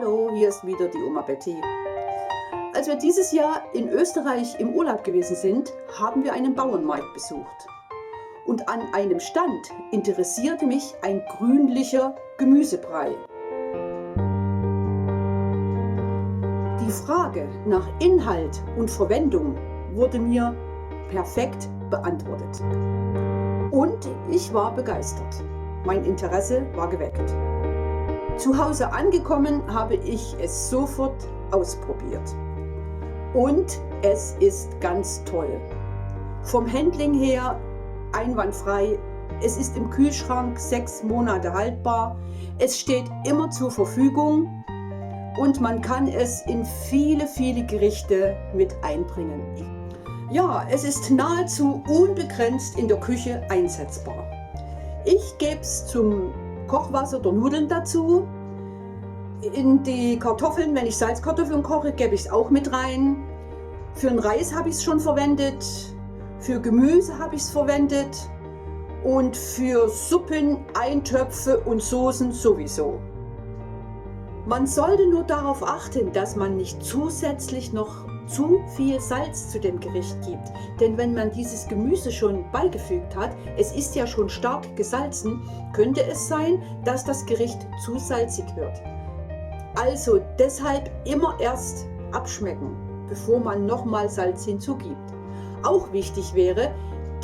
Hallo, hier ist wieder die Oma Betty. Als wir dieses Jahr in Österreich im Urlaub gewesen sind, haben wir einen Bauernmarkt besucht. Und an einem Stand interessierte mich ein grünlicher Gemüsebrei. Die Frage nach Inhalt und Verwendung wurde mir perfekt beantwortet. Und ich war begeistert. Mein Interesse war geweckt. Zu Hause angekommen habe ich es sofort ausprobiert. Und es ist ganz toll. Vom Handling her einwandfrei. Es ist im Kühlschrank 6 Monate haltbar. Es steht immer zur Verfügung und man kann es in viele, viele Gerichte mit einbringen. Ja, es ist nahezu unbegrenzt in der Küche einsetzbar. Ich gebe es zum Kochwasser der Nudeln dazu. In die Kartoffeln, wenn ich Salzkartoffeln koche, gebe ich es auch mit rein. Für den Reis habe ich es schon verwendet. Für Gemüse habe ich es verwendet. Und für Suppen, Eintöpfe und Soßen sowieso. Man sollte nur darauf achten, dass man nicht zusätzlich noch zu viel Salz zu dem Gericht gibt. Denn wenn man dieses Gemüse schon beigefügt hat, es ist ja schon stark gesalzen, könnte es sein, dass das Gericht zu salzig wird. Also deshalb immer erst abschmecken, bevor man nochmal Salz hinzugibt. Auch wichtig wäre,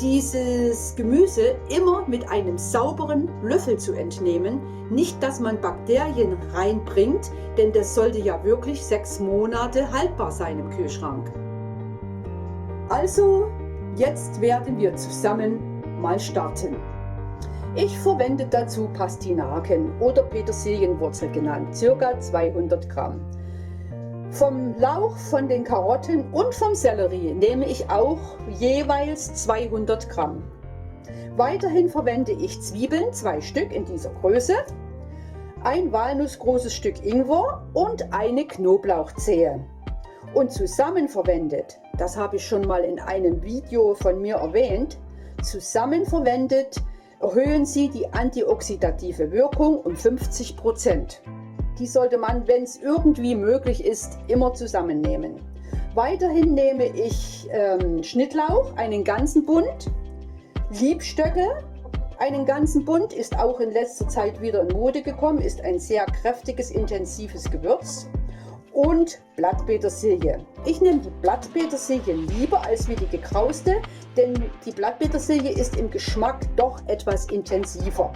dieses Gemüse immer mit einem sauberen Löffel zu entnehmen. Nicht, dass man Bakterien reinbringt, denn das sollte ja wirklich 6 Monate haltbar sein im Kühlschrank. Also, jetzt werden wir zusammen mal starten. Ich verwende dazu Pastinaken oder Petersilienwurzel genannt, ca. 200 Gramm. Vom Lauch, von den Karotten und vom Sellerie nehme ich auch jeweils 200 Gramm. Weiterhin verwende ich Zwiebeln, 2 Stück in dieser Größe, ein walnussgroßes Stück Ingwer und eine Knoblauchzehe. Und zusammen verwendet, das habe ich schon mal in einem Video von mir erwähnt, zusammen verwendet erhöhen sie die antioxidative Wirkung um 50%. Die sollte man, wenn es irgendwie möglich ist, immer zusammennehmen. Weiterhin nehme ich Schnittlauch, einen ganzen Bund, Liebstöcke, einen ganzen Bund, ist auch in letzter Zeit wieder in Mode gekommen, ist ein sehr kräftiges, intensives Gewürz, und Blattpetersilie. Ich nehme die Blattpetersilie lieber als wie die gekrauste, denn die Blattpetersilie ist im Geschmack doch etwas intensiver.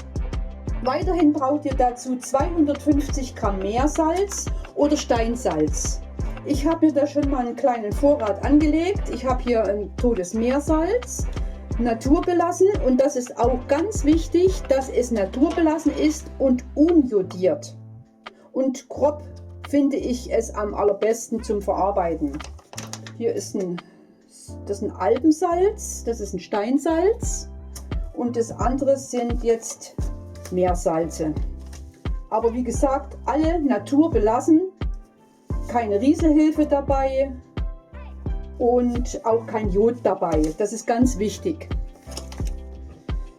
Weiterhin braucht ihr dazu 250 Gramm Meersalz oder Steinsalz. Ich habe mir da schon mal einen kleinen Vorrat angelegt. Ich habe hier ein totes Meersalz, naturbelassen, und das ist auch ganz wichtig, dass es naturbelassen ist und unjodiert. Und grob finde ich es am allerbesten zum Verarbeiten. Hier ist das ist ein Alpensalz, das ist ein Steinsalz und das andere sind jetzt Meersalze. Aber wie gesagt, alle naturbelassen, keine Rieselhilfe dabei und auch kein Jod dabei. Das ist ganz wichtig.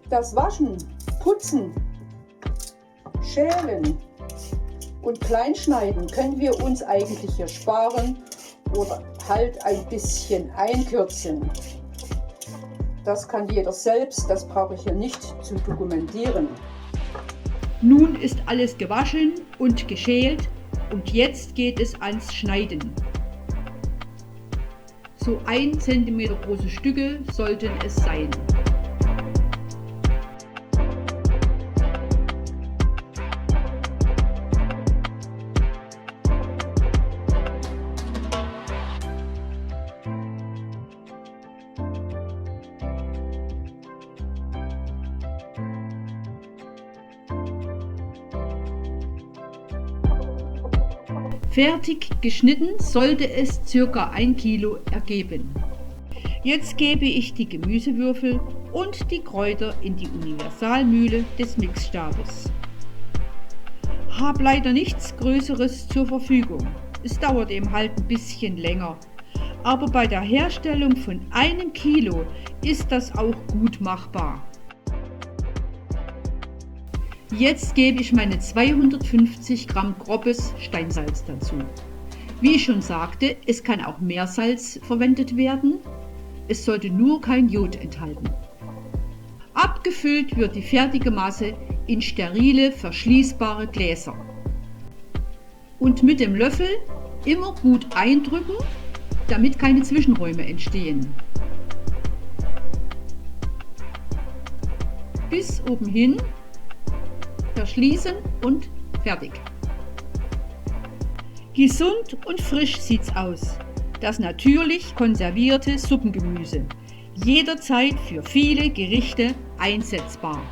Das Waschen, Putzen, Schälen und Kleinschneiden können wir uns eigentlich hier sparen oder halt ein bisschen einkürzen. Das kann jeder selbst, das brauche ich hier nicht zu dokumentieren. Nun ist alles gewaschen und geschält und jetzt geht es ans Schneiden. So 1 cm große Stücke sollten es sein. Fertig geschnitten sollte es ca. 1 Kilo ergeben. Jetzt gebe ich die Gemüsewürfel und die Kräuter in die Universalmühle des Mixstabes. Hab leider nichts Größeres zur Verfügung. Es dauert eben halt ein bisschen länger. Aber bei der Herstellung von 1 Kilo ist das auch gut machbar. Jetzt gebe ich meine 250 Gramm grobes Steinsalz dazu. Wie ich schon sagte, es kann auch Meersalz verwendet werden. Es sollte nur kein Jod enthalten. Abgefüllt wird die fertige Masse in sterile, verschließbare Gläser. Und mit dem Löffel immer gut eindrücken, damit keine Zwischenräume entstehen. Bis oben hin, verschließen und fertig. Gesund und frisch sieht's aus. Das natürlich konservierte Suppengemüse. Jederzeit für viele Gerichte einsetzbar.